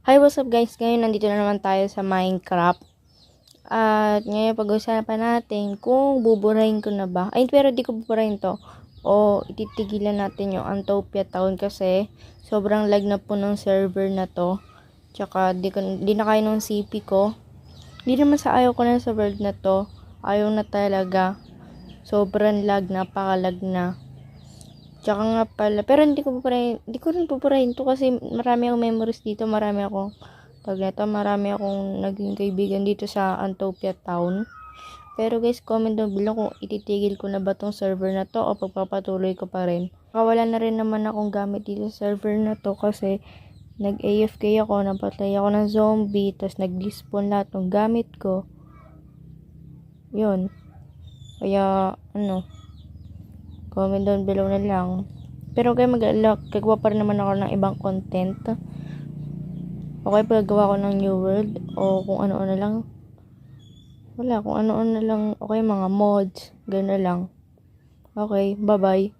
Hi, what's up guys? Ngayon nandito na naman tayo sa Minecraft. At ngayon pag-usapan natin kung buburahin ko na ba. Ay, pero di ko buburahin to. O ititigilan natin yung Antopia Town kasi sobrang lag na po ng server na to. Tsaka di na kaya ng CP ko. Di naman sa ayaw ko na sa world na to. Ayaw na talaga. Sobrang lag, napakalag na. Tsaka nga pala, pero hindi ko rin pupurahin to kasi marami akong memories dito, marami akong naging kaibigan dito sa Antopia Town. Pero guys, comment down below kung ititigil ko na ba tong server na to o pagpapatuloy ko pa rin. Wala na rin naman akong gamit dito sa server na to kasi nag-AFK ako, napatay ako ng zombie, tapos nag-despawn lahat ng gamit ko. Yun. Kaya, comment down below na lang. Pero kaya gagawa pa rin naman ako ng ibang content. Okay, paggawa ko ng new world o kung ano-ano lang. Wala, kung ano-ano lang. Okay, mga mods. Gano'n lang. Okay, bye-bye.